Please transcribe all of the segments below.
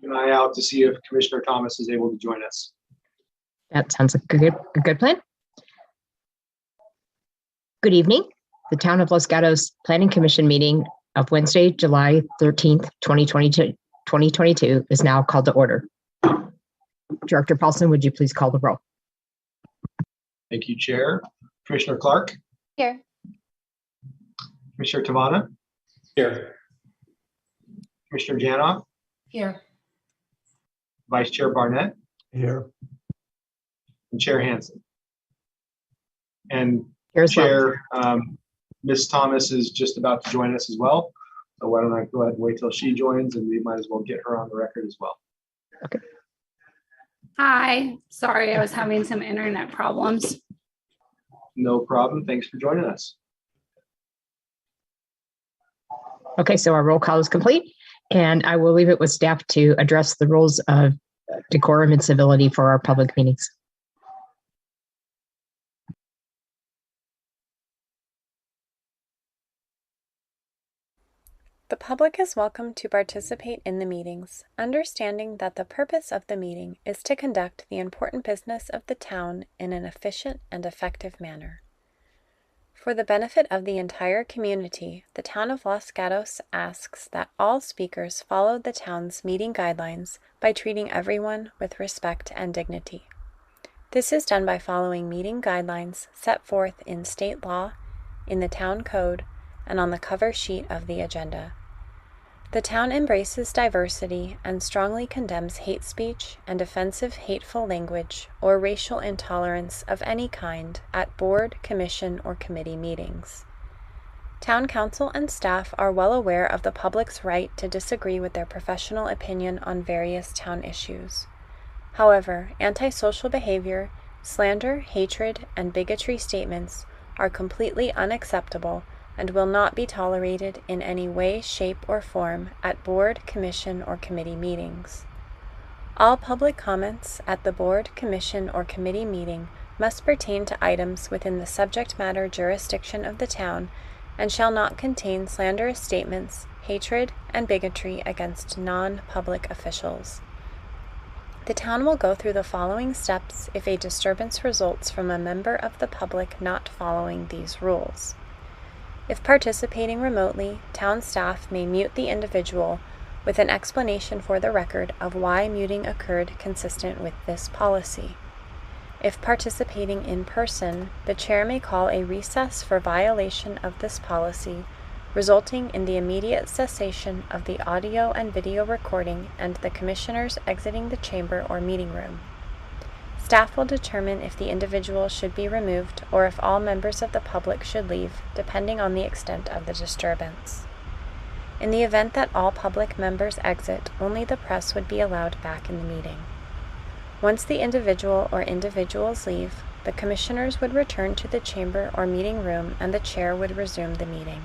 keep an eye out to see if Commissioner Thomas is able to join us. That sounds like a good plan. Good evening. The Town of Los Gatos Planning Commission meeting of Wednesday, July 13th, 2022 is now called to order. Director Paulson, would you please call the roll? Thank you, Chair. Commissioner Clark? Here. Commissioner Tavana? Here. Commissioner Janoff? Here. Vice Chair Barnett? Here. And Chair Hansen. And Here as well. Chair, Ms. Thomas is just about to join us as well. So why don't I go ahead and wait till she joins, and we might as well get her on the record as well. Okay. Hi. Sorry, I was having some internet problems. No problem. Thanks for joining us. Okay, so our roll call is complete, and I will leave it with staff to address the rules of decorum and civility for our public meetings. The public is welcome to participate in the meetings, understanding that the purpose of the meeting is to conduct the important business of the town in an efficient and effective manner. For the benefit of the entire community, the Town of Los Gatos asks that all speakers follow the town's meeting guidelines by treating everyone with respect and dignity. This is done by following meeting guidelines set forth in state law, in the town code, and on the cover sheet of the agenda. The town embraces diversity and strongly condemns hate speech and offensive hateful language or racial intolerance of any kind at board, commission, or committee meetings. Town council and staff are well aware of the public's right to disagree with their professional opinion on various town issues. However, antisocial behavior, slander, hatred, and bigotry statements are completely unacceptable and will not be tolerated in any way, shape, or form at board, commission, or committee meetings. All public comments at the board, commission, or committee meeting must pertain to items within the subject matter jurisdiction of the town and shall not contain slanderous statements, hatred, and bigotry against non-public officials. The town will go through the following steps if a disturbance results from a member of the public not following these rules. If participating remotely, town staff may mute the individual with an explanation for the record of why muting occurred consistent with this policy. If participating in person, the chair may call a recess for violation of this policy, resulting in the immediate cessation of the audio and video recording and the commissioners exiting the chamber or meeting room. Staff will determine if the individual should be removed or if all members of the public should leave, depending on the extent of the disturbance. In the event that all public members exit, only the press would be allowed back in the meeting. Once the individual or individuals leave, the commissioners would return to the chamber or meeting room and the chair would resume the meeting.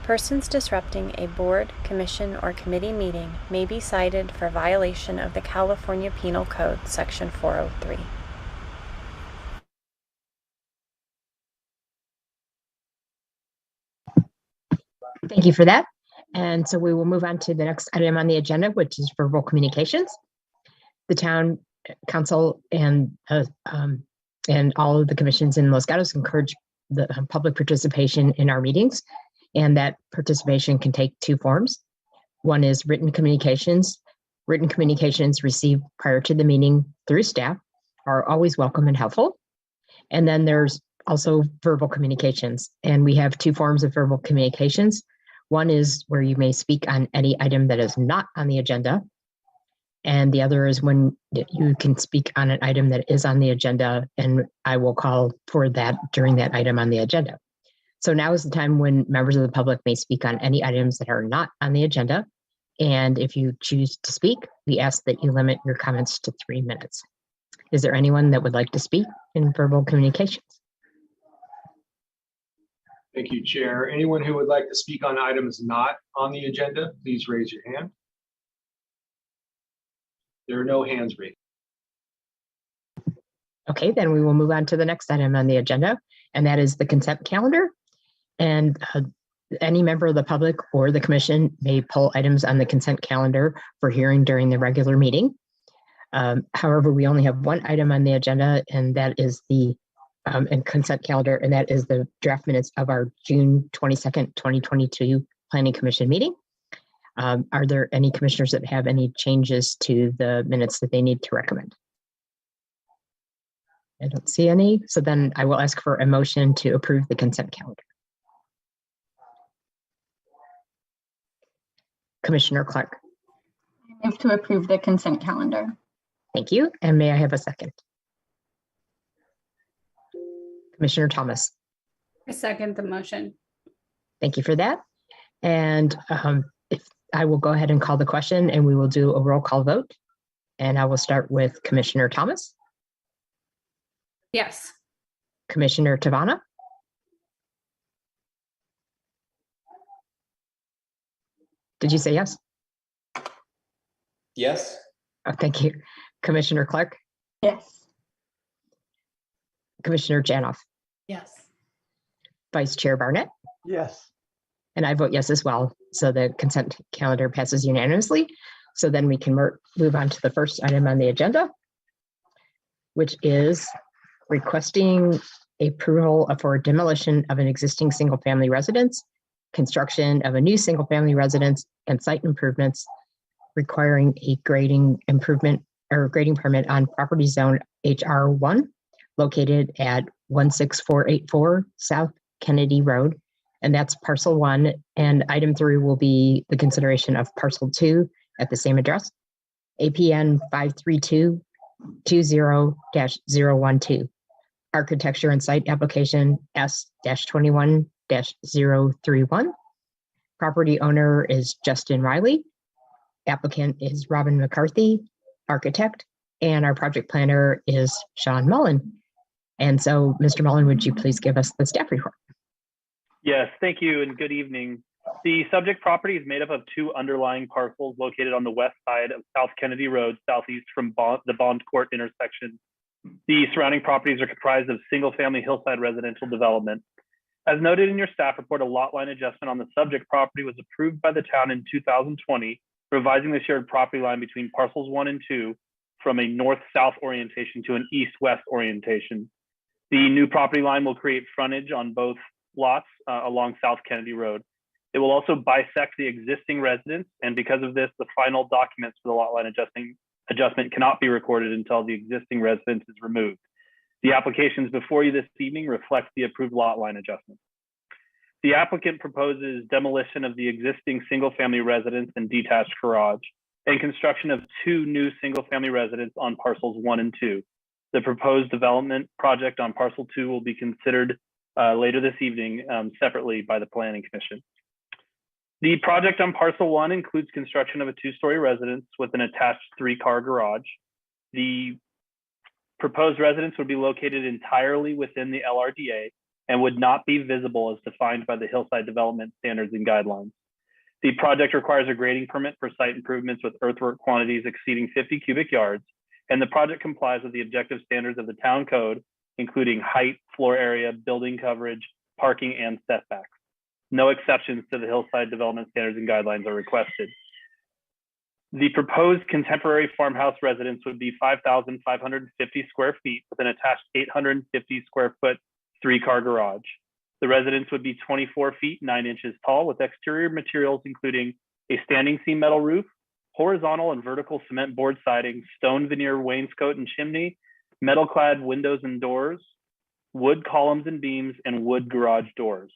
Persons disrupting a board, commission, or committee meeting may be cited for violation of the California Penal Code, Section 403. Thank you for that. And so we will move on to the next item on the agenda, which is verbal communications. The town council and all of the commissions in Los Gatos encourage the public participation in our meetings. And that participation can take two forms. One is written communications. Written communications received prior to the meeting through staff are always welcome and helpful. And then there's also verbal communications. And we have two forms of verbal communications. One is where you may speak on any item that is not on the agenda. And the other is when you can speak on an item that is on the agenda, and I will call for that during that item on the agenda. So now is the time when members of the public may speak on any items that are not on the agenda. And if you choose to speak, we ask that you limit your comments to 3 minutes. Is there anyone that would like to speak in verbal communications? Thank you, Chair. Anyone who would like to speak on items not on the agenda, please raise your hand. There are no hands raised. Okay, then we will move on to the next item on the agenda, and that is the consent calendar. And any member of the public or the commission may pull items on the consent calendar for hearing during the regular meeting. However, we only have one item on the agenda, and that is the and consent calendar, and that is the draft minutes of our June 22nd, 2022 Planning Commission meeting. Are there any commissioners that have any changes to the minutes that they need to recommend? I don't see any. So then I will ask for a motion to approve the consent calendar. Commissioner Clark. I move to approve the consent calendar. Thank you. And may I have a second? Commissioner Thomas. I second the motion. Thank you for that. And if I will go ahead and call the question, and we will do a roll call vote. And I will start with Commissioner Thomas. Yes. Commissioner Tavana. Did you say yes? Yes. Oh, thank you. Commissioner Clark. Yes. Commissioner Janoff. Yes. Vice Chair Barnett. Yes. And I vote yes as well. So the consent calendar passes unanimously. So then we can move on to the first item on the agenda, which is requesting approval for demolition of an existing single-family residence, construction of a new single-family residence, and site improvements requiring a grading improvement or grading permit on property zone HR1 located at 16484 South Kennedy Road. And that's parcel 1. And item 3 will be the consideration of parcel 2 at the same address, APN 532-20-012. Architecture and site application S-21-031. Property owner is Justin Riley. Applicant is Robin McCarthy, architect, and our project planner is Sean Mullen. And so, Mr. Mullen, would you please give us the staff report? Yes, thank you and good evening. The subject property is made up of 2 underlying parcels located on the west side of South Kennedy Road, southeast from the Bond Court intersection. The surrounding properties are comprised of single-family hillside residential development. As noted in your staff report, a lot line adjustment on the subject property was approved by the town in 2020, revising the shared property line between parcels 1 and 2 from a north-south orientation to an east-west orientation. The new property line will create frontage on both lots along South Kennedy Road. It will also bisect the existing residence, and because of this, the final documents for the lot line adjustment cannot be recorded until the existing residence is removed. The applications before you this evening reflect the approved lot line adjustment. The applicant proposes demolition of the existing single-family residence and detached garage and construction of 2 new single-family residences on parcels 1 and 2. The proposed development project on parcel 2 will be considered later this evening separately by the Planning Commission. The project on parcel 1 includes construction of a 2-story residence with an attached 3-car garage. The proposed residence would be located entirely within the LRDA and would not be visible as defined by the Hillside Development Standards and Guidelines. The project requires a grading permit for site improvements with earthwork quantities exceeding 50 cubic yards, and the project complies with the objective standards of the town code, including height, floor area, building coverage, parking, and setbacks. No exceptions to the Hillside Development Standards and Guidelines are requested. The proposed contemporary farmhouse residence would be 5,550 square feet with an attached 850 square foot 3-car garage. The residence would be 24 feet 9 inches tall with exterior materials including a standing seam metal roof, horizontal and vertical cement board siding, stone veneer wainscot and chimney, metal clad windows and doors, wood columns and beams, and wood garage doors.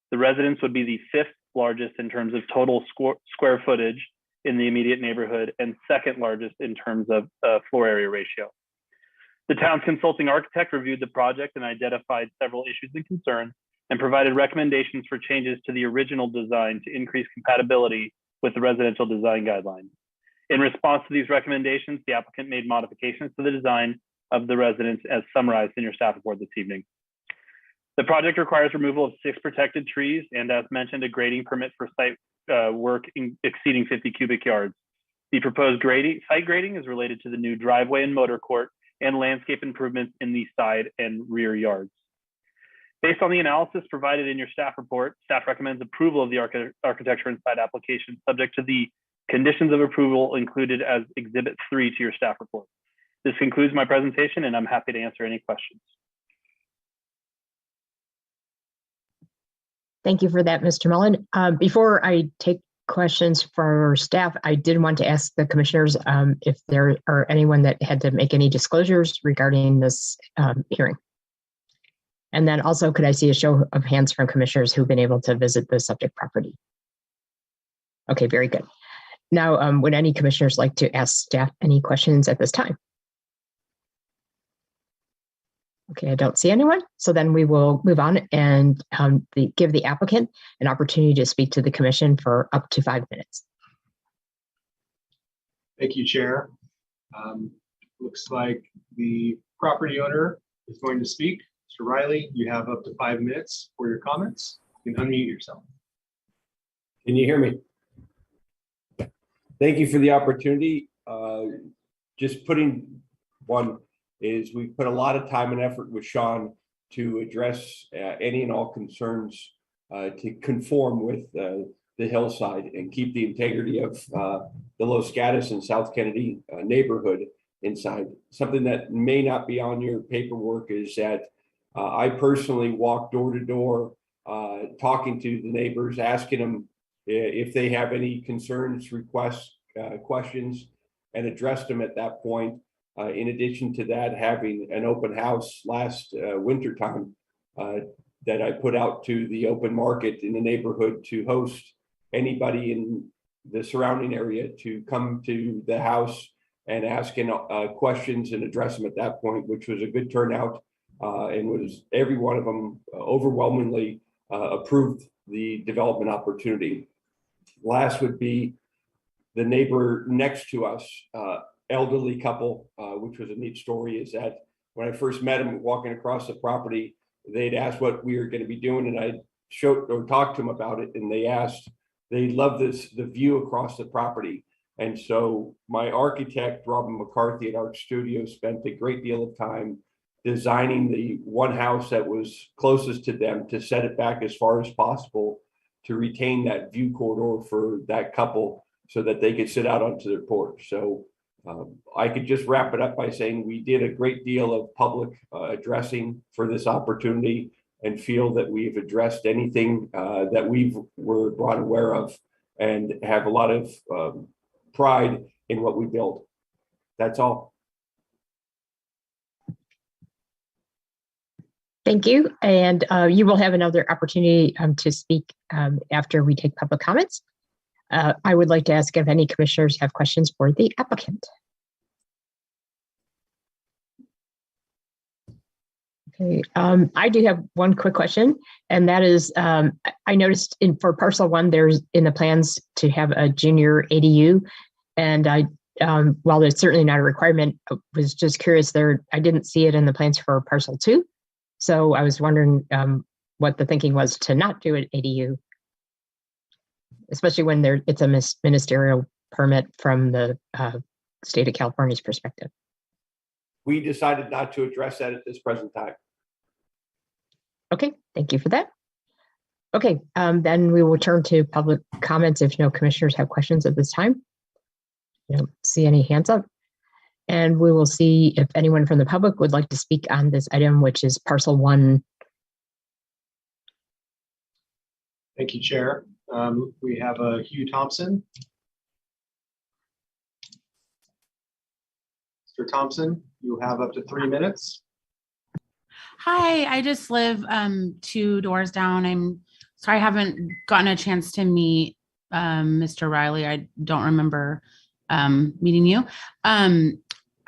The residence would be the 5th largest in terms of total square footage in the immediate neighborhood and 2nd largest in terms of floor area ratio. The town's consulting architect reviewed the project and identified several issues and concerns and provided recommendations for changes to the original design to increase compatibility with the residential design guidelines. In response to these recommendations, the applicant made modifications to the design of the residence as summarized in your staff report this evening. The project requires removal of 6 protected trees and, as mentioned, a grading permit for site work exceeding 50 cubic yards. The proposed site grading is related to the new driveway and motor court and landscape improvements in the side and rear yards. Based on the analysis provided in your staff report, staff recommends approval of the architecture and site application subject to the conditions of approval included as Exhibit 3 to your staff report. This concludes my presentation, and I'm happy to answer any questions. Thank you for that, Mr. Mullen. Before I take questions for staff, I did want to ask the commissioners if there are anyone that had to make any disclosures regarding this hearing. And then also, could I see a show of hands from commissioners who've been able to visit the subject property? Okay, very good. Now, would any commissioners like to ask staff any questions at this time? Okay, I don't see anyone. So then we will move on and give the applicant an opportunity to speak to the commission for up to 5 minutes. Thank you, Chair. Looks like the property owner is going to speak. Mr. Riley, you have up to 5 minutes for your comments. You can unmute yourself. Can you hear me? Thank you for the opportunity. Just putting one is we put a lot of time and effort with Sean to address any and all concerns to conform with the hillside and keep the integrity of the Los Gatos and South Kennedy neighborhood inside. Something that may not be on your paperwork is that I personally walk door to door, talking to the neighbors, asking them if they have any concerns, requests, questions, and addressed them at that point. In addition to that, having an open house last winter time that I put out to the open market in the neighborhood to host anybody in the surrounding area to come to the house and asking questions and address them at that point, which was a good turnout. And was every one of them overwhelmingly approved the development opportunity. Last would be the neighbor next to us, elderly couple, which was a neat story, is that when I first met them walking across the property, they'd asked what we were going to be doing, and I showed or talked to them about it, and they loved the view across the property. And so my architect, Robin McCarthy at Arc Studios, spent a great deal of time designing the one house that was closest to them to set it back as far as possible to retain that view corridor for that couple so that they could sit out onto their porch. So I could just wrap it up by saying we did a great deal of public addressing for this opportunity and feel that we've addressed anything that we were brought aware of and have a lot of pride in what we built. That's all. Thank you. And you will have another opportunity to speak after we take public comments. I would like to ask if any commissioners have questions for the applicant. Okay, I do have one quick question, and that is, I noticed for parcel 1, there's in the plans to have a junior ADU, and while it's certainly not a requirement, I was just curious there, I didn't see it in the plans for parcel 2. So I was wondering what the thinking was to not do an ADU, especially when it's a ministerial permit from the state of California's perspective. We decided not to address that at this present time. Okay, thank you for that. Okay, then we will turn to public comments if no commissioners have questions at this time. I don't see any hands up. And we will see if anyone from the public would like to speak on this item, which is parcel 1. Thank you, Chair. We have Hugh Thompson. Mr. Thompson, you have up to 3 minutes. Hi, I just live 2 doors down. I'm sorry I haven't gotten a chance to meet Mr. Riley. I don't remember meeting you.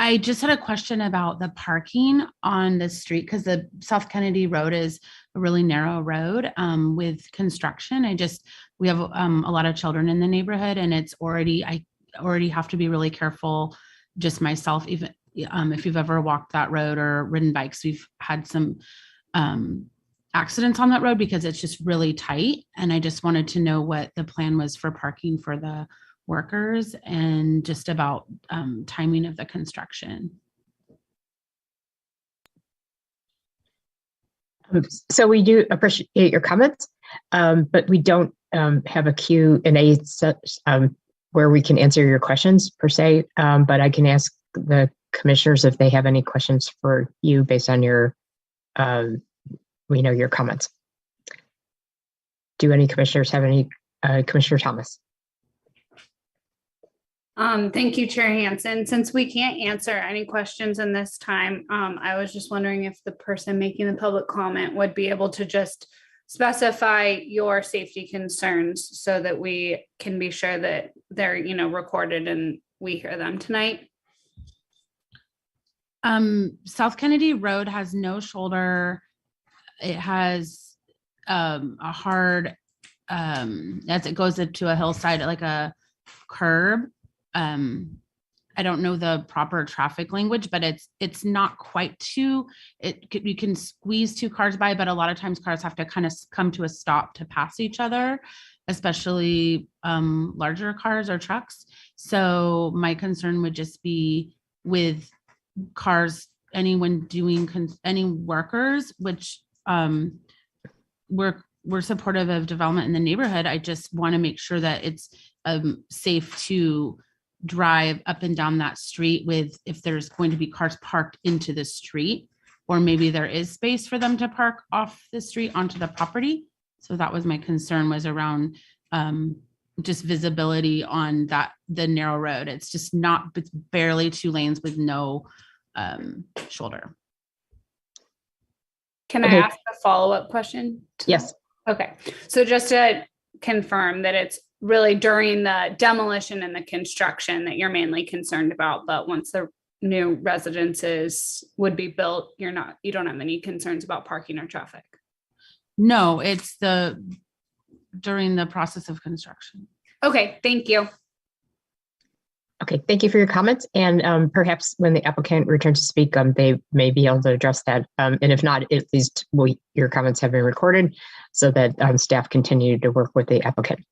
I just had a question about the parking on the street because the South Kennedy Road is a really narrow road with construction. We have a lot of children in the neighborhood, and I already have to be really careful just myself. Even if you've ever walked that road or ridden bikes, we've had some accidents on that road because it's just really tight. And I just wanted to know what the plan was for parking for the workers and just about timing of the construction. So we do appreciate your comments, but we don't have a Q&A where we can answer your questions per se, but I can ask the commissioners if they have any questions for you based on your, your comments. Do any commissioners have any, Commissioner Thomas? Thank you, Chair Hansen. Since we can't answer any questions in this time, I was just wondering if the person making the public comment would be able to just specify your safety concerns so that we can be sure that they're, recorded and we hear them tonight. South Kennedy Road has no shoulder. It has a hard, as it goes into a hillside, like a curb. I don't know the proper traffic language, but it's not quite too, you can squeeze two cars by, but a lot of times cars have to kind of come to a stop to pass each other, especially larger cars or trucks. So my concern would just be with cars, anyone doing, any workers, which we're supportive of development in the neighborhood. I just want to make sure that it's safe to drive up and down that street with, if there's going to be cars parked into the street, or maybe there is space for them to park off the street onto the property. So that was my concern, was around just visibility on the narrow road. It's just it's barely 2 lanes with no shoulder. Can I ask a follow-up question? Yes. Okay. So just to confirm that it's really during the demolition and the construction that you're mainly concerned about, but once the new residences would be built, you don't have any concerns about parking or traffic? No, it's during the process of construction. Okay, thank you. Okay, thank you for your comments. And perhaps when the applicant returns to speak, they may be able to address that. And if not, at least your comments have been recorded so that staff continue to work with the applicant.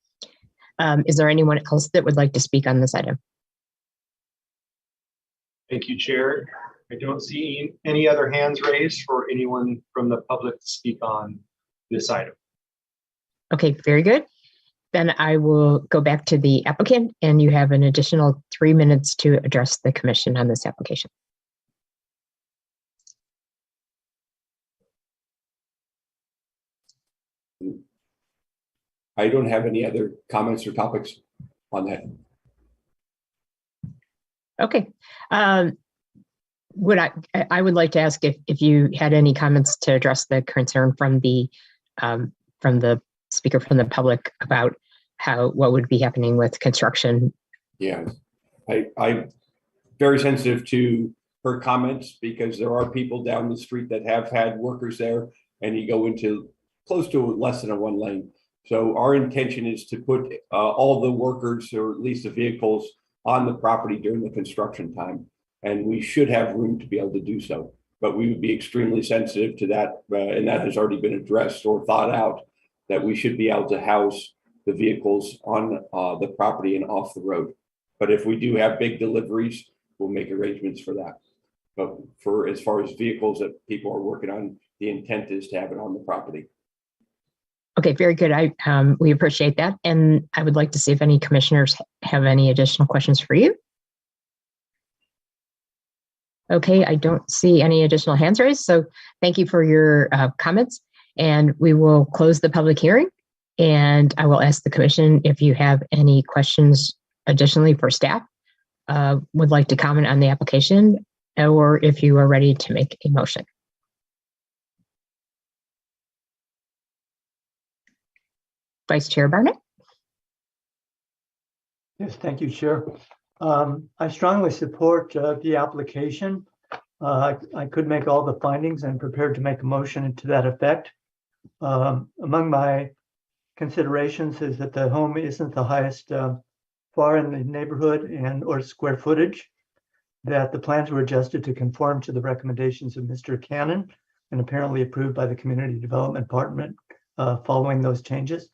Is there anyone else that would like to speak on this item? Thank you, Chair. I don't see any other hands raised for anyone from the public to speak on this item. Okay, very good. Then I will go back to the applicant, and you have an additional 3 minutes to address the commission on this application. I don't have any other comments or topics on that. Okay. I would like to ask if you had any comments to address the concern from the speaker from the public about what would be happening with construction. Yeah, I'm very sensitive to her comments because there are people down the street that have had workers there, and you go into close to less than a 1 lane. So our intention is to put all the workers, or at least the vehicles, on the property during the construction time. And we should have room to be able to do so. But we would be extremely sensitive to that. And that has already been addressed or thought out, that we should be able to house the vehicles on the property and off the road. But if we do have big deliveries, we'll make arrangements for that. But as far as vehicles that people are working on, the intent is to have it on the property. Okay, very good. We appreciate that. And I would like to see if any commissioners have any additional questions for you. Okay, I don't see any additional hands raised. So thank you for your comments. And we will close the public hearing. And I will ask the commission if you have any questions additionally for staff, would like to comment on the application, or if you are ready to make a motion. Vice Chair Barnett. Yes, thank you, Chair. I strongly support the application. I could make all the findings and prepared to make a motion to that effect. Among my considerations is that the home isn't the highest FAR in the neighborhood or square footage, that the plans were adjusted to conform to the recommendations of Mr. Cannon and apparently approved by the Community Development Department following those changes.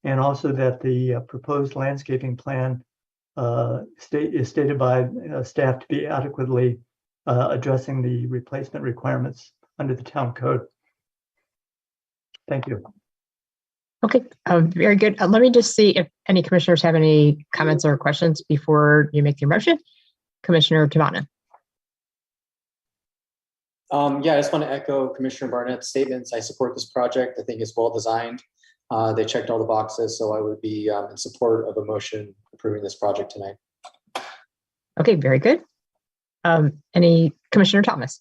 And also that the proposed landscaping plan is stated by staff to be adequately addressing the replacement requirements under the town code. Thank you. Okay, very good. Let me just see if any commissioners have any comments or questions before you make your motion. Commissioner Tavana. Yeah, I just want to echo Commissioner Barnett's statements. I support this project. I think it's well designed. They checked all the boxes, so I would be in support of a motion approving this project tonight. Okay, very good. Any Commissioner Thomas?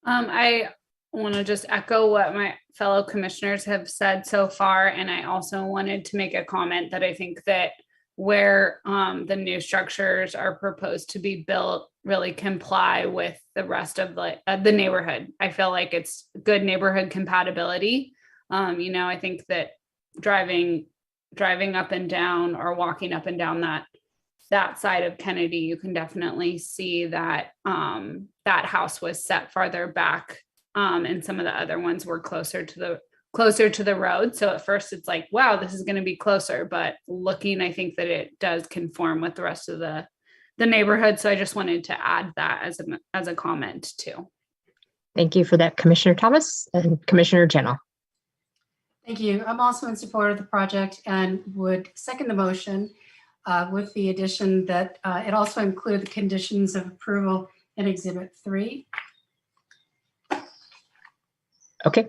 I want to just echo what my fellow commissioners have said so far. And I also wanted to make a comment that I think that where the new structures are proposed to be built really comply with the rest of the neighborhood. I feel like it's good neighborhood compatibility. I think that driving up and down or walking up and down that side of Kennedy, you can definitely see that that house was set farther back, and some of the other ones were closer to the road. So at first it's like, wow, this is going to be closer, but looking, I think that it does conform with the rest of the neighborhood. So I just wanted to add that as a comment too. Thank you for that, Commissioner Thomas. And Commissioner Jennell. Thank you. I'm also in support of the project and would second the motion with the addition that it also include the conditions of approval in Exhibit 3. Okay.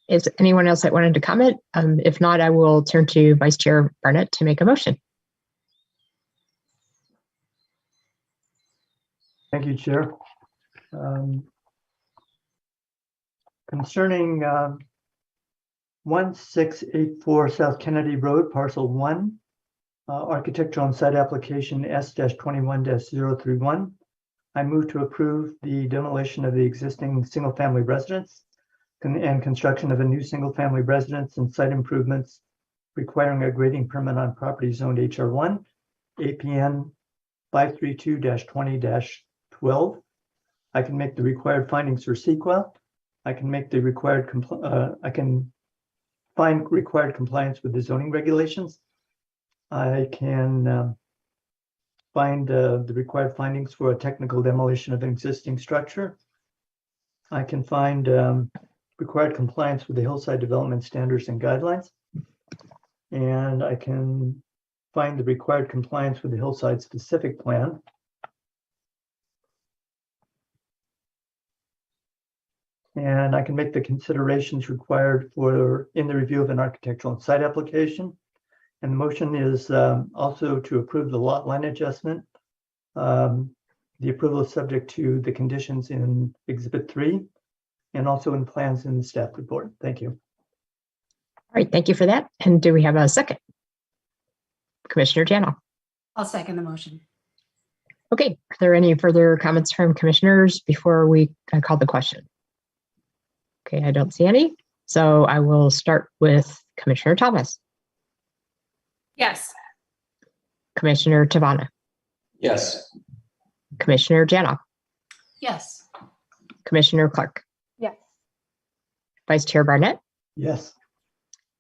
Is anyone else that wanted to comment? If not, I will turn to Vice Chair Barnett to make a motion. Thank you, Chair. Concerning 1684 South Kennedy Road, Parcel 1, architectural and site application S-21-031. I move to approve the demolition of the existing single-family residence and construction of a new single-family residence and site improvements requiring a grading permit on property zoned HR1, APN 532-20-12. I can make the required findings for CEQA. I can make the required I can find required compliance with the zoning regulations. I can find the required findings for a technical demolition of an existing structure. I can find required compliance with the hillside development standards and guidelines. And I can find the required compliance with the hillside specific plan. And I can make the considerations required in the review of an architectural and site application. And the motion is also to approve the lot line adjustment. The approval is subject to the conditions in Exhibit 3 and also in plans in the staff report. Thank you. All right, thank you for that. And do we have a second? Commissioner Jannell. I'll second the motion. Okay, are there any further comments from commissioners before we call the question? Okay, I don't see any. So I will start with Commissioner Thomas. Yes. Commissioner Tavana. Yes. Commissioner Jannell. Yes. Commissioner Clark. Yes. Vice Chair Barnett. Yes.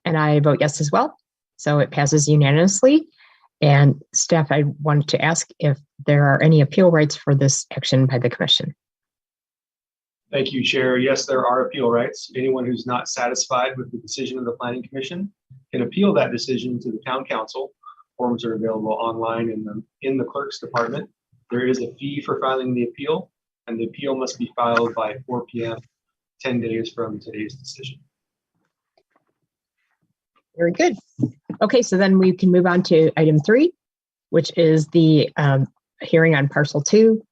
And I vote yes as well. So it passes unanimously. And staff, I wanted to ask if there are any appeal rights for this action by the commission. Thank you, Chair. Yes, there are appeal rights. Anyone who's not satisfied with the decision of the Planning Commission can appeal that decision to the Town Council. Forms are available online in the Clerk's Department. There is a fee for filing the appeal, and the appeal must be filed by 4 p.m. 10 days from today's decision. Very good. Okay, so then we can move on to item 3, which is the hearing on parcel 2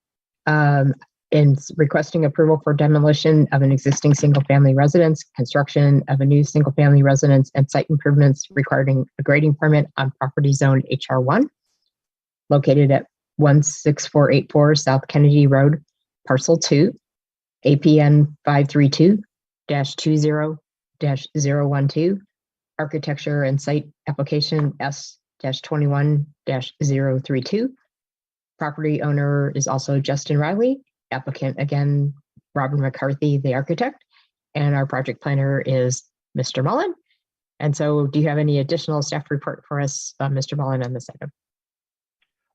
and requesting approval for demolition of an existing single-family residence, construction of a new single-family residence, and site improvements requiring a grading permit on property zone HR1, located at 16484 South Kennedy Road, parcel 2, APN 532-20-012, architecture and site application S-21-032. Property owner is also Justin Riley. Applicant, again, Robert McCarthy, the architect, and our project planner is Mr. Mullen. And so do you have any additional staff report for us, Mr. Mullen, on this item?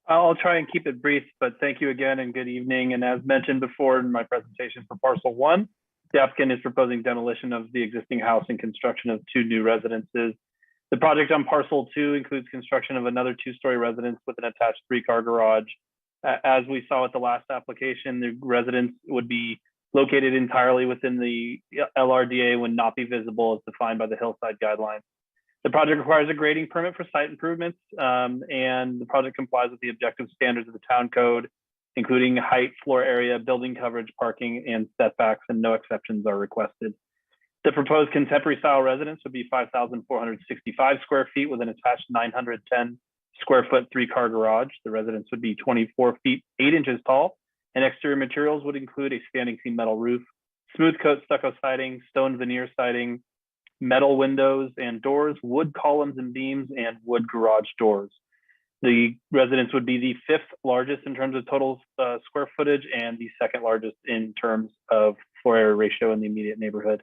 I'll try and keep it brief, but thank you again and good evening. And as mentioned before in my presentation for parcel 1, The applicant is proposing demolition of the existing house and construction of 2 new residences. The project on parcel 2 includes construction of another 2-story residence with an attached 3-car garage. As we saw at the last application, the residence would be located entirely within the LRDA and would not be visible as defined by the hillside guidelines. The project requires a grading permit for site improvements, and the project complies with the objective standards of the town code, including height, floor area, building coverage, parking, and setbacks, and no exceptions are requested. The proposed contemporary style residence would be 5,465 square feet with an attached 910 square foot 3-car garage. The residence would be 24 feet 8 inches tall, and exterior materials would include a standing seam metal roof, smooth coat stucco siding, stone veneer siding, metal windows and doors, wood columns and beams, and wood garage doors. The residence would be the 5th largest in terms of total square footage and the 2nd largest in terms of floor area ratio in the immediate neighborhood.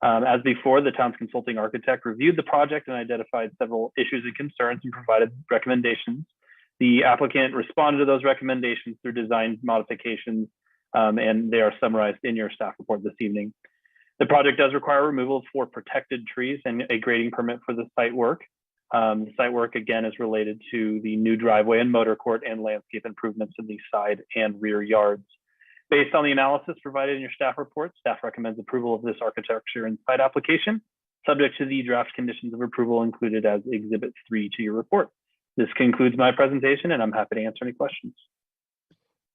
As before, the town's consulting architect reviewed the project and identified several issues and concerns and provided recommendations. The applicant responded to those recommendations through design modifications, and they are summarized in your staff report this evening. The project does require removal of 4 protected trees and a grading permit for the site work. The site work, again, is related to the new driveway and motor court and landscape improvements in the side and rear yards. Based on the analysis provided in your staff report, staff recommends approval of this architecture and site application, subject to the draft conditions of approval included as Exhibit 3 to your report. This concludes my presentation, and I'm happy to answer any questions.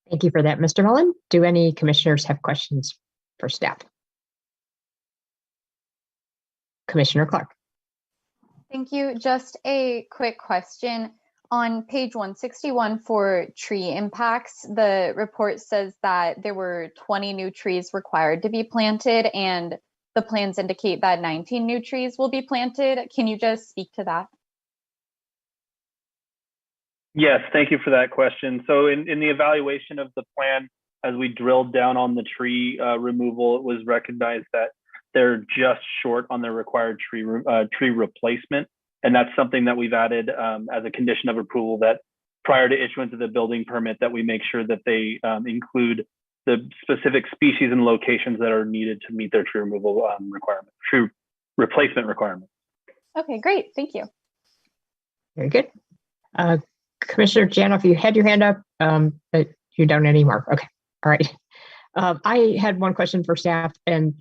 Thank you for that, Mr. Mullen. Do any commissioners have questions for staff? Commissioner Clark. Thank you. Just a quick question. On page 161 for tree impacts, the report says that there were 20 new trees required to be planted, and the plans indicate that 19 new trees will be planted. Can you just speak to that? Yes, thank you for that question. So in the evaluation of the plan, as we drilled down on the tree removal, it was recognized that they're just short on the required tree replacement. And that's something that we've added as a condition of approval, that prior to issuance of the building permit, that we make sure that they include the specific species and locations that are needed to meet their tree removal tree replacement requirements. Okay, great. Thank you. Very good. Commissioner Janoff, you had your hand up, but you don't anymore. Okay. All right. I had one question for staff, and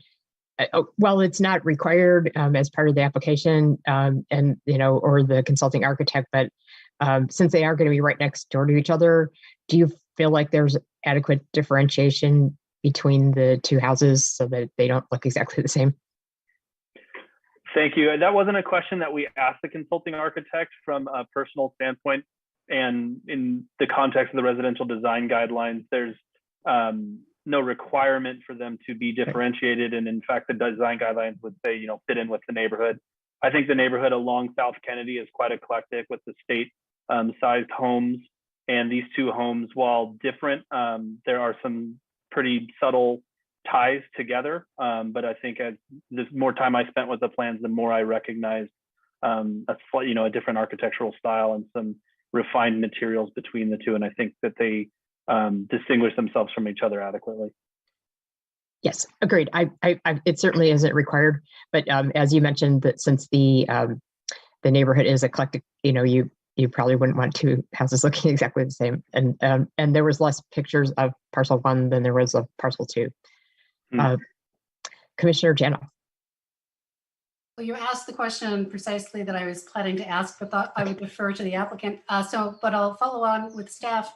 well, it's not required as part of the application, and or the consulting architect, but since they are going to be right next door to each other, do you feel like there's adequate differentiation between the 2 houses so that they don't look exactly the same? Thank you. That wasn't a question that we asked the consulting architect from a personal standpoint, and in the context of the residential design guidelines, there's no requirement for them to be differentiated. And in fact, the design guidelines would say, fit in with the neighborhood. I think the neighborhood along South Kennedy is quite eclectic with the state sized homes. And these 2 homes, while different, there are some pretty subtle ties together. But I think as the more time I spent with the plans, the more I recognized a different architectural style and some refined materials between the 2. And I think that they distinguish themselves from each other adequately. Yes, agreed. It certainly isn't required, but as you mentioned, that since the neighborhood is eclectic, you probably wouldn't want 2 houses looking exactly the same. And there was less pictures of parcel 1 than there was of parcel 2. Commissioner Janoff. Well, you asked the question precisely that I was planning to ask, but thought I would defer to the applicant. But I'll follow on with staff.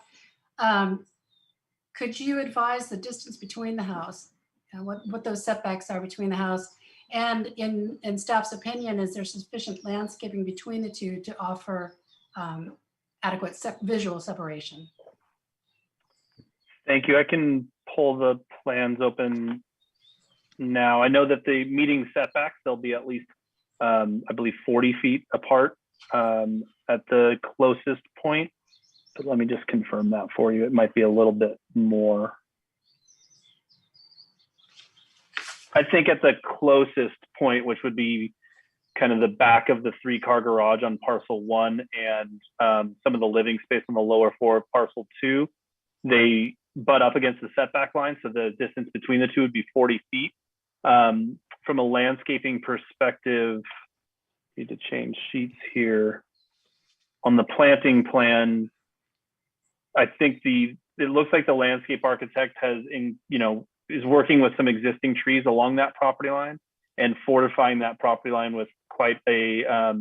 Could you advise the distance between the house and what those setbacks are between the house? And in staff's opinion, is there sufficient landscaping between the 2 to offer adequate visual separation? Thank you. I can pull the plans open now. I know that the meeting setbacks, they'll be at least, I believe, 40 feet apart at the closest point. But let me just confirm that for you. It might be a little bit more. I think at the closest point, which would be kind of the back of the 3-car garage on parcel 1 and some of the living space on the lower floor of parcel 2, they butt up against the setback line. So the distance between the 2 would be 40 feet. From a landscaping perspective, need to change sheets here. On the planting plan, I think it looks like the landscape architect is working with some existing trees along that property line and fortifying that property line with quite a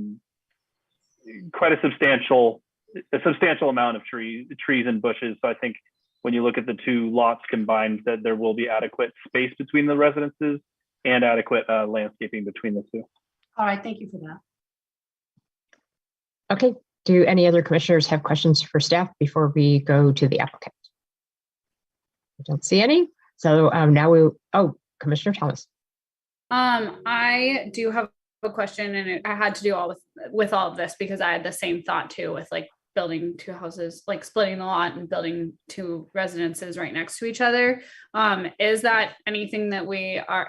substantial amount of trees and bushes. So I think when you look at the two lots combined, that there will be adequate space between the residences and adequate landscaping between the two. All right, thank you for that. Okay, do any other commissioners have questions for staff before we go to the applicant? I don't see any. So now Commissioner Thomas. I do have a question, and I had to do with all of this because I had the same thought too, with like building two houses, like splitting the lot and building two residences right next to each other. Is that anything that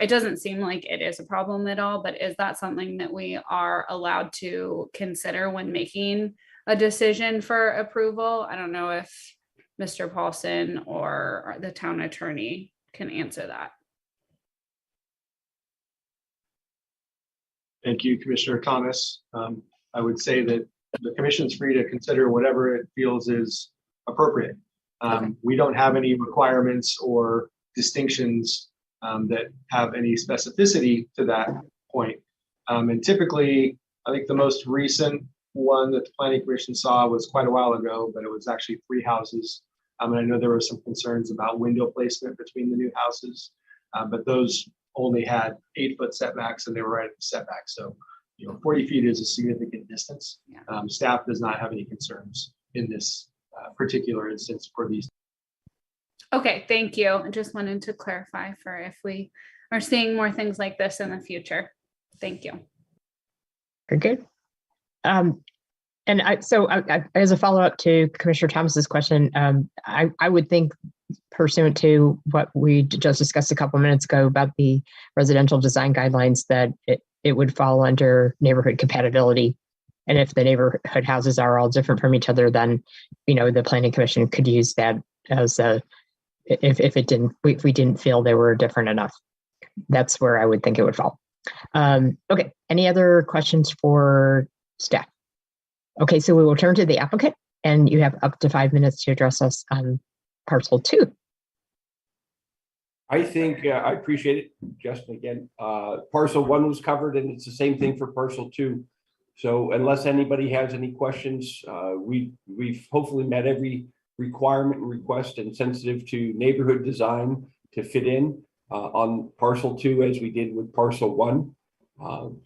it doesn't seem like it is a problem at all, but is that something that we are allowed to consider when making a decision for approval? I don't know if Mr. Paulson or the town attorney can answer that. Thank you, Commissioner Thomas. I would say that the commission's free to consider whatever it feels is appropriate. We don't have any requirements or distinctions that have any specificity to that point. And typically, I think the most recent one that the Planning Commission saw was quite a while ago, but it was actually 3 houses. And I know there were some concerns about window placement between the new houses, but those only had 8-foot setbacks and they were right at the setback. So, 40 feet is a significant distance. Yeah. Staff does not have any concerns in this particular instance for these. Okay, thank you. I just wanted to clarify for if we are seeing more things like this in the future. Thank you. Very good. And as a follow-up to Commissioner Thomas's question, I would think, pursuant to what we just discussed a couple minutes ago about the residential design guidelines, that it would fall under neighborhood compatibility. And if the neighborhood houses are all different from each other, then the Planning Commission could use that as if we didn't feel they were different enough. That's where I would think it would fall. Okay, any other questions for staff? Okay, so we will turn to the applicant, and you have up to 5 minutes to address us on parcel 2. I think I appreciate it, Justin. Again, parcel 1 was covered, and it's the same thing for parcel 2. So unless anybody has any questions, we've hopefully met every requirement and request and sensitive to neighborhood design to fit in on parcel 2, as we did with parcel 1.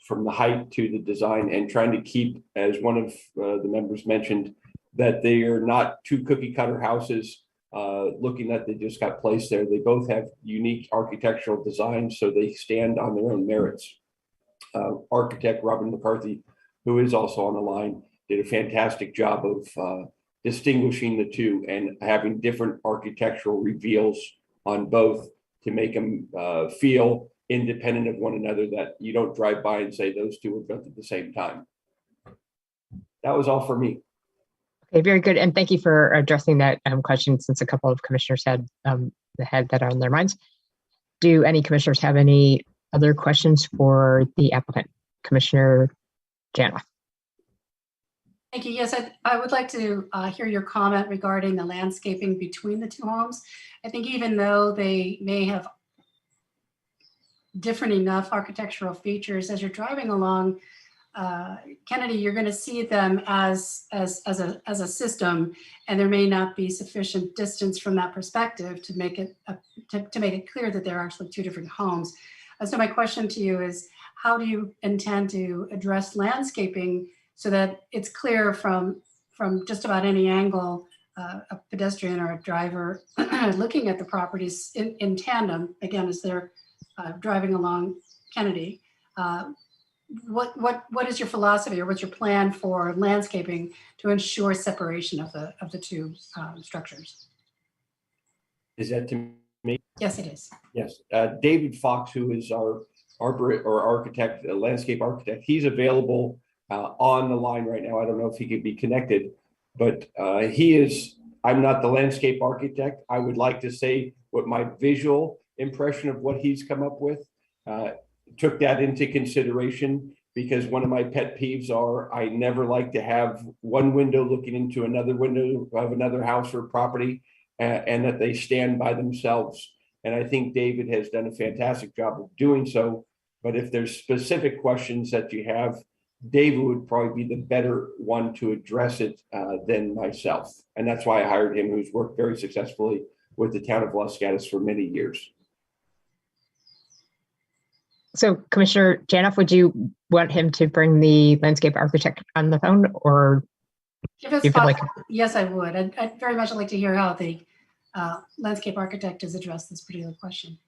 From the height to the design, and trying to keep, as one of the members mentioned, that they are not 2 cookie cutter houses looking that they just got placed there. They both have unique architectural designs, so they stand on their own merits. Architect Robin McCarthy, who is also on the line, did a fantastic job of distinguishing the two and having different architectural reveals on both to make them feel independent of one another, that you don't drive by and say those two were built at the same time. That was all for me. Okay, very good. And thank you for addressing that question, since a couple of commissioners had that on their minds. Do any commissioners have any other questions for the applicant? Commissioner Janoff. Thank you. Yes, I would like to hear your comment regarding the landscaping between the 2 homes. I think even though they may have different enough architectural features, as you're driving along Kennedy, you're going to see them as a system, and there may not be sufficient distance from that perspective to make it clear that there are actually 2 different homes. So my question to you is, how do you intend to address landscaping so that it's clear from just about any angle, a pedestrian or a driver looking at the properties in tandem, again, as they're driving along Kennedy? What is your philosophy, or what's your plan for landscaping to ensure separation of the 2 structures? Is that to me? Yes, it is. Yes. David Fox, who is our architect, landscape architect, he's available on the line right now. I don't know if he could be connected, but I'm not the landscape architect. I would like to say what my visual impression of what he's come up with took that into consideration, because one of my pet peeves are I never like to have one window looking into another window of another house or property, and that they stand by themselves. And I think David has done a fantastic job of doing so. But if there's specific questions that you have, David would probably be the better one to address it than myself. And that's why I hired him, who's worked very successfully with the town of Los Gatos for many years. So Commissioner Janoff, would you want him to bring the landscape architect on the phone, or If it's you feel like, possible, yes, I would. I'd very much like to hear how the landscape architect has addressed this particular question.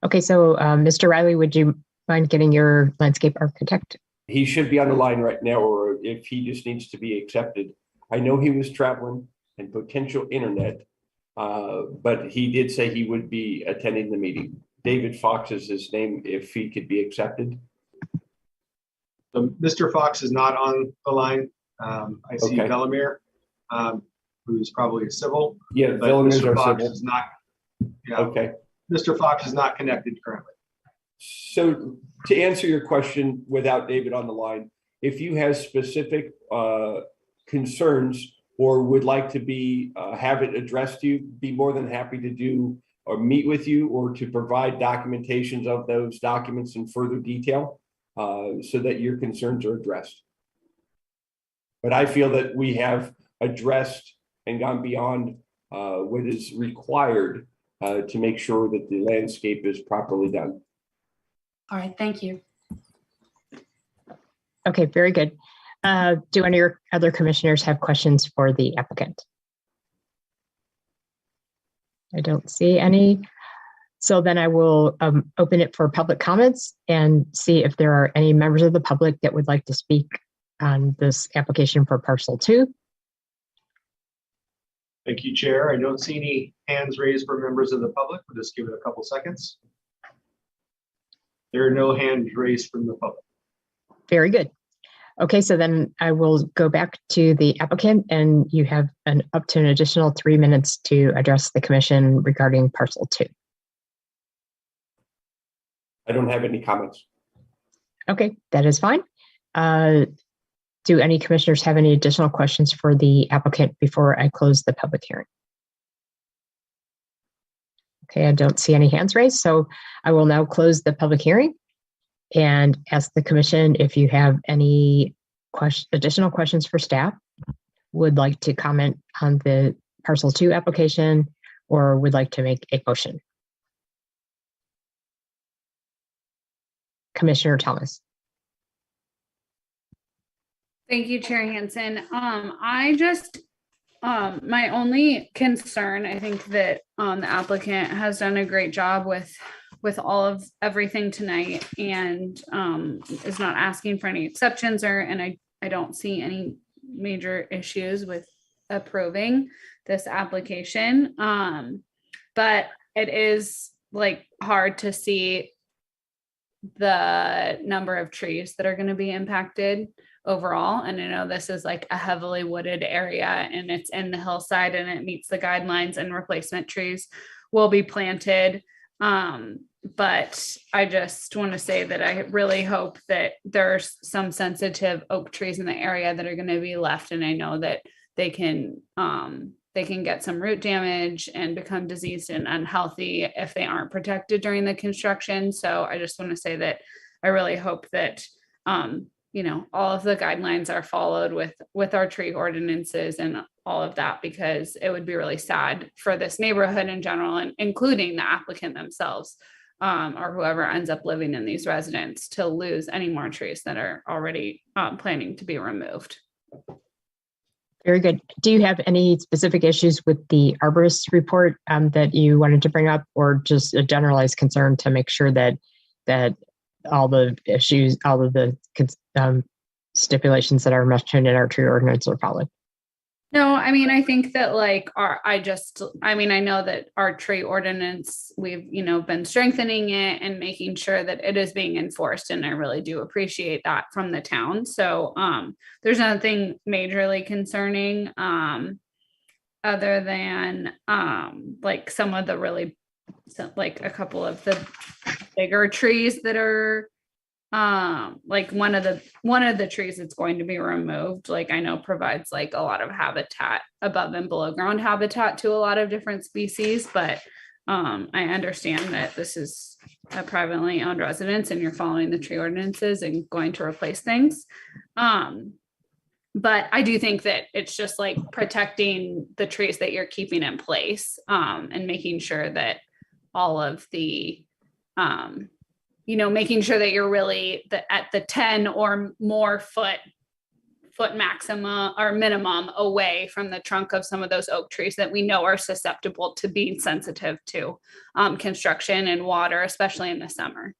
okay, so Mr. Riley, would you mind getting your landscape architect? He should be on the line right now, or if he just needs to be accepted. I know he was traveling and potential internet, but he did say he would be attending the meeting. David Fox is his name, if he could be accepted. Mr. Fox is not on the line. I see Okay. Velimir, who's probably a civil. Yeah, but Velimir's Mr. our Fox civil. is not. Yeah, Okay. Mr. Fox is not connected currently. So to answer your question without David on the line, if you have specific concerns or would like to be have it addressed to you, be more than happy to do or meet with you or to provide documentations of those documents in further detail so that your concerns are addressed. But I feel that we have addressed and gone beyond what is required to make sure that the landscape is properly done. All right, thank you. Okay, very good. Do any other commissioners have questions for the applicant? I don't see any. So then I will open it for public comments and see if there are any members of the public that would like to speak on this application for parcel 2. Thank you, Chair. I don't see any hands raised for members of the public. We'll just give it a couple seconds. There are no hands raised from the public. Very good. Okay, so then I will go back to the applicant, and you have up to an additional 3 minutes to address the commission regarding parcel 2. I don't have any comments. Okay, that is fine. Do any commissioners have any additional questions for the applicant before I close the public hearing? Okay, I don't see any hands raised, so I will now close the public hearing and ask the commission if you have any additional questions for staff, would like to comment on the parcel 2 application, or would like to make a motion. Commissioner Thomas. Thank you, Chair Hansen. I just, my only concern, I think that the applicant has done a great job with all of everything tonight, and is not asking for any exceptions, and I don't see any major issues with approving this application. But it is like hard to see the number of trees that are going to be impacted overall. And I know this is like a heavily wooded area, and it's in the hillside, and it meets the guidelines, and replacement trees will be planted. But I just want to say that I really hope that there's some sensitive oak trees in the area that are going to be left. And I know that they can get some root damage and become diseased and unhealthy if they aren't protected during the construction. So I just want to say that I really hope that, all of the guidelines are followed with our tree ordinances and all of that, because it would be really sad for this neighborhood in general, and including the applicant themselves, or whoever ends up living in these residents, to lose any more trees that are already planning to be removed. Very good. Do you have any specific issues with the arborist report that you wanted to bring up, or just a generalized concern to make sure that all the issues, all of the stipulations that are mentioned in our tree ordinance are followed? No, I mean, I think that I know that our tree ordinance, we've, been strengthening it and making sure that it is being enforced. And I really do appreciate that from the town. So there's nothing majorly concerning other than like some of the really so like a couple of the bigger trees that are like one of the trees that's going to be removed, like I know provides like a lot of habitat, above and below ground habitat, to a lot of different species, but I understand that this is a privately owned residence and you're following the tree ordinances and going to replace things. But I do think that it's just like protecting the trees that you're keeping in place, and making sure that all of the, making sure that you're really at the 10 or more foot maximum or minimum away from the trunk of some of those oak trees that we know are susceptible to being sensitive to construction and water, especially in the summer.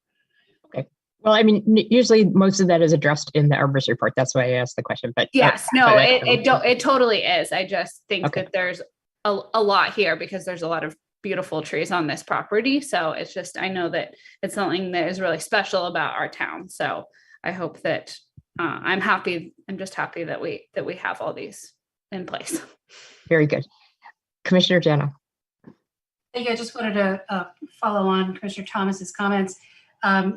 Well, I mean, usually most of that is addressed in the arborist report. That's why I asked the question, but yes, no, it totally is. I just think that there's a lot here because there's a lot of beautiful trees on this property. So it's just, I know that it's something that is really special about our town. So I hope that I'm just happy that we have all these in place. Very good. Commissioner Jana. Thank you. I just wanted to follow on Commissioner Thomas's comments.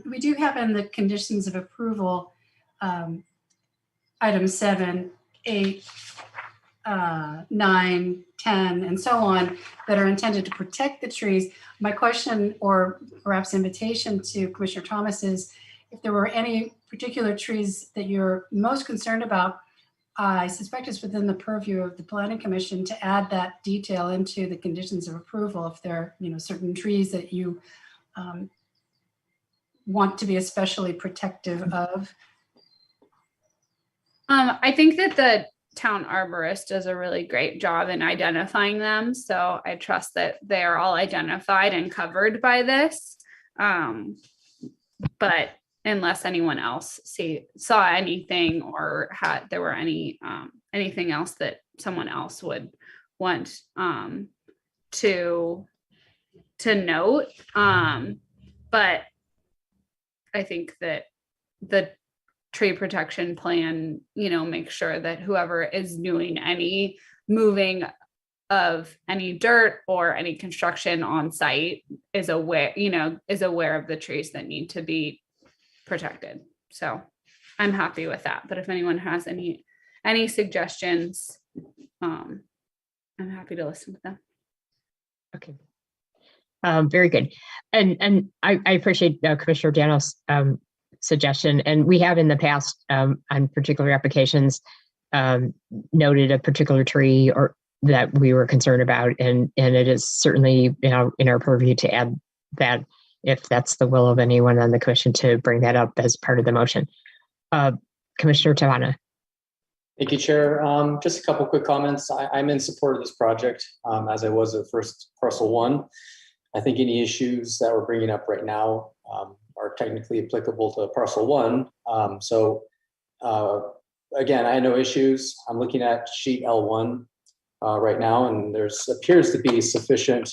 We do have in the conditions of approval, item 7, 8, 9, 10, and so on, that are intended to protect the trees. My question, or perhaps invitation to Commissioner Thomas, is if there were any particular trees that you're most concerned about. I suspect it's within the purview of the Planning Commission to add that detail into the conditions of approval. If there are, certain trees that you want to be especially protective of. I think that the town arborist does a really great job in identifying them. So I trust that they are all identified and covered by this. But unless anyone else saw anything or there were anything else that someone else would want to note. But I think that the tree protection plan, make sure that whoever is doing any moving of any dirt or any construction on site is aware of the trees that need to be protected. So I'm happy with that. But if anyone has any suggestions, I'm happy to listen to them. Okay. Very good. And I appreciate Commissioner Dano's suggestion. And we have in the past on particular applications noted a particular tree or that we were concerned about. And it is certainly in our purview to add that if that's the will of anyone on the commission to bring that up as part of the motion. Commissioner Tavana. Thank you, Chair. Just a couple quick comments. I'm in support of this project, as I was at first parcel 1. I think any issues that we're bringing up right now are technically applicable to parcel 1. Again, I had no issues. I'm looking at sheet L1 right now, and there's appears to be sufficient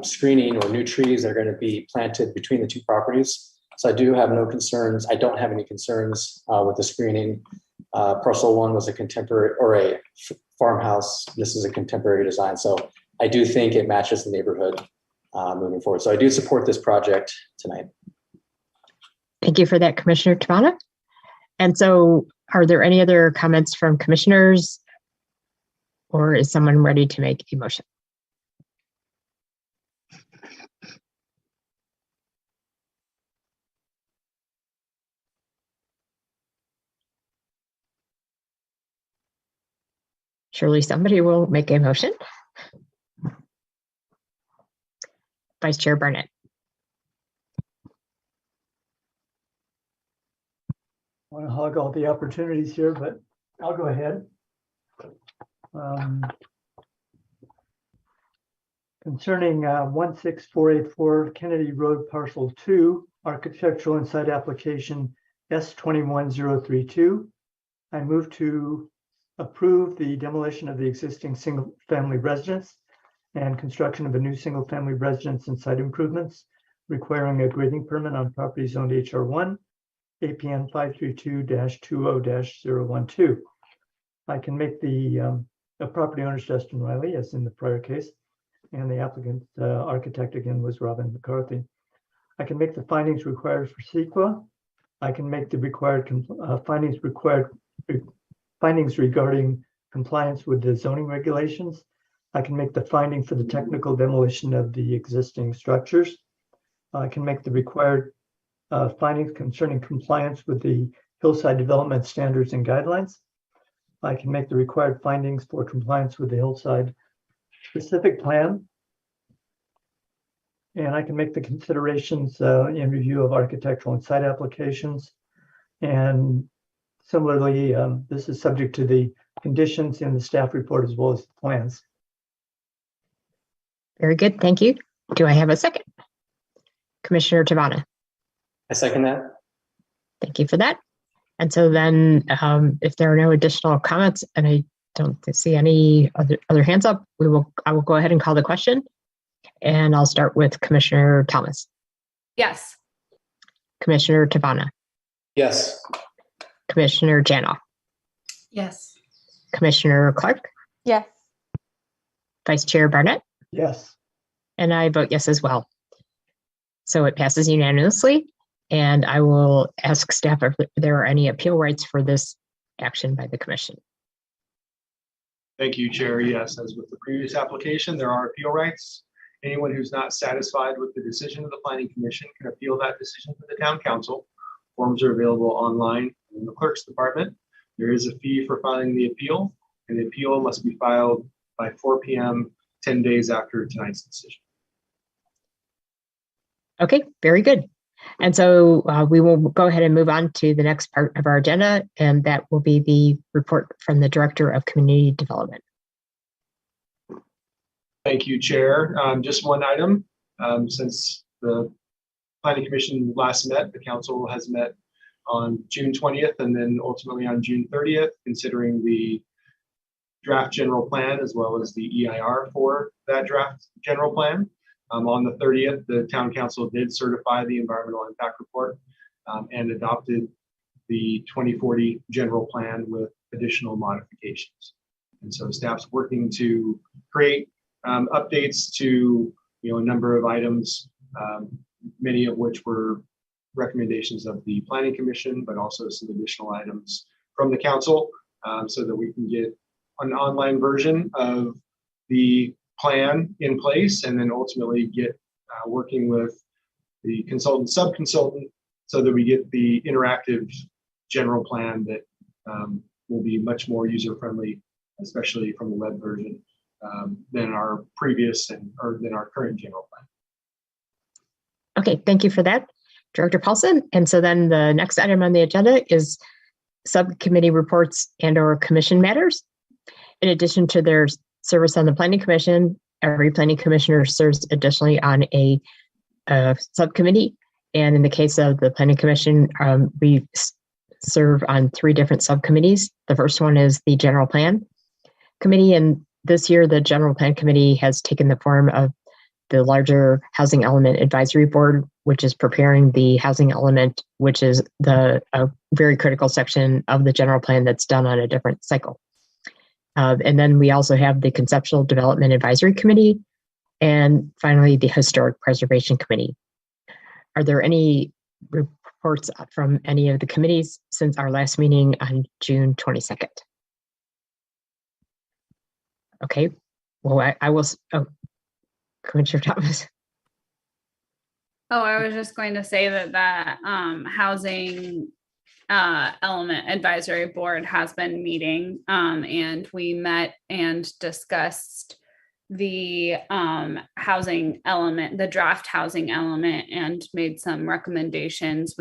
screening or new trees that are going to be planted between the two properties. So I do have no concerns. I don't have any concerns with the screening. Parcel 1 was a contemporary or a farmhouse. This is a contemporary design. So I do think it matches the neighborhood moving forward. So I do support this project tonight. Thank you for that, Commissioner Tavana. And so are there any other comments from commissioners, or is someone ready to make a motion? Surely somebody will make a motion. Vice Chair Barnett. I want to hog all the opportunities here, but I'll go ahead. Concerning 16484 Kennedy Road Parcel 2, Architectural and Site Application S21032, I move to approve the demolition of the existing single-family residence and construction of a new single-family residence and site improvements requiring a grading permit on property zoned HR1, APN 532-20-012. I can make the property owner's Justin Riley, as in the prior case. and the applicant architect again was Robin McCarthy. I can make the findings required for CEQA. I can make the required findings regarding compliance with the zoning regulations. I can make the finding for the technical demolition of the existing structures. I can make the required findings concerning compliance with the hillside development standards and guidelines. I can make the required findings for compliance with the hillside specific plan. And I can make the considerations in review of architectural and site applications. And similarly, this is subject to the conditions in the staff report as well as the plans. Very good. Thank you. Do I have a second? Commissioner Tavana. I second that. Thank you for that. And so then if there are no additional comments and I don't see any other hands up, I will go ahead and call the question. And I'll start with Commissioner Thomas. Yes. Commissioner Tavana. Yes. Commissioner Janoff. Yes. Commissioner Clark. Yes. Vice Chair Barnett. Yes. And I vote yes as well. So it passes unanimously. And I will ask staff if there are any appeal rights for this action by the commission. Thank you, Chair. Yes, as with the previous application, there are appeal rights. Anyone who's not satisfied with the decision of the Planning Commission can appeal that decision to the Town Council. Forms are available online in the Clerk's Department. There is a fee for filing the appeal, and the appeal must be filed by 4 p.m. 10 days after tonight's decision. Okay, very good. And so we will go ahead and move on to the next part of our agenda, and that will be the report from the Director of Community Development. Thank you, Chair. Just one item. Since the Planning Commission last met, the Council has met on June 20th and then ultimately on June 30th, considering the draft general plan as well as the EIR for that draft general plan. On the 30th, the Town Council did certify the environmental impact report and adopted the 2040 general plan with additional modifications. And so staff's working to create updates to a number of items, many of which were recommendations of the Planning Commission, but also some additional items from the Council, so that we can get an online version of the plan in place, and then ultimately get working with the consultant, sub-consultant, so that we get the interactive general plan that will be much more user-friendly, especially from the web version, than our previous or than our current general plan. Okay, thank you for that, Director Paulson. And so then the next item on the agenda is subcommittee reports and/or commission matters. In addition to their service on the Planning Commission, every planning commissioner serves additionally on a subcommittee. And in the case of the Planning Commission, we serve on 3 different subcommittees. The first one is the General Plan Committee. And this year, the General Plan Committee has taken the form of the larger Housing Element Advisory Board, which is preparing the housing element, which is a very critical section of the general plan that's done on a different cycle. And then we also have the Conceptual Development Advisory Committee, and finally the Historic Preservation Committee. Are there any reports from any of the committees since our last meeting on June 22nd? Okay, well, I will, Commissioner Thomas. Oh, I was just going to say that housing element advisory board has been meeting, and we met and discussed the housing element, the draft housing element, and made some recommendations.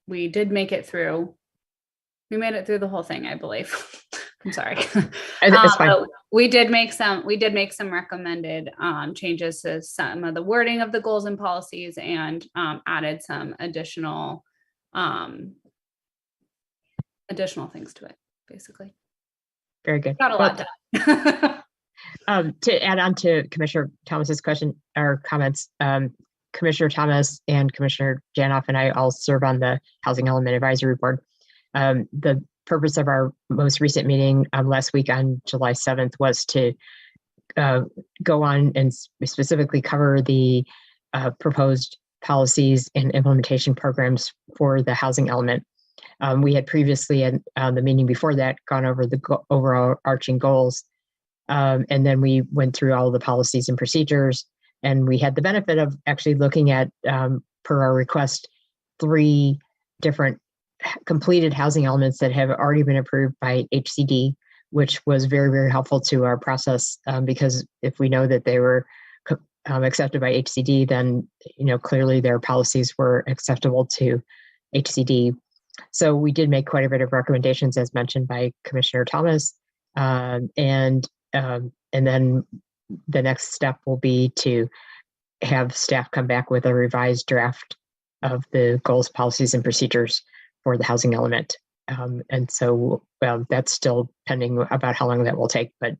We did make it through. We made it through the whole thing, I believe. I'm sorry. It's fine. We did make some recommended changes to some of the wording of the goals and policies, and added some additional things to it, basically. Very good. Got a lot done. To add on to Commissioner Thomas's question or comments, Commissioner Thomas and Commissioner Janoff and I all serve on the Housing Element Advisory Board. The purpose of our most recent meeting last week on July 7th was to go on and specifically cover the proposed policies and implementation programs for the housing element. We had previously, at the meeting before that, gone over the overarching goals. And then we went through all the policies and procedures, and we had the benefit of actually looking at, per our request, 3 different completed housing elements that have already been approved by HCD, which was very, very helpful to our process, because if we know that they were accepted by HCD, then clearly their policies were acceptable to HCD. So we did make quite a bit of recommendations, as mentioned by Commissioner Thomas, and then the next step will be to have staff come back with a revised draft of the goals, policies, and procedures for the housing element. And so that's still pending about how long that will take, but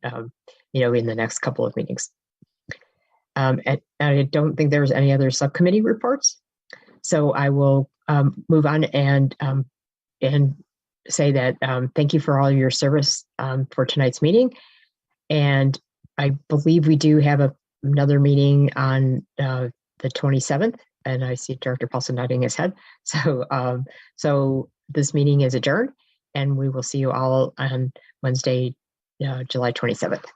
in the next couple of meetings. And I don't think there's any other subcommittee reports. So I will move on and say that thank you for all your service for tonight's meeting. And I believe we do have another meeting on the 27th, and I see Director Paulson nodding his head. So this meeting is adjourned, and we will see you all on Wednesday, July 27th.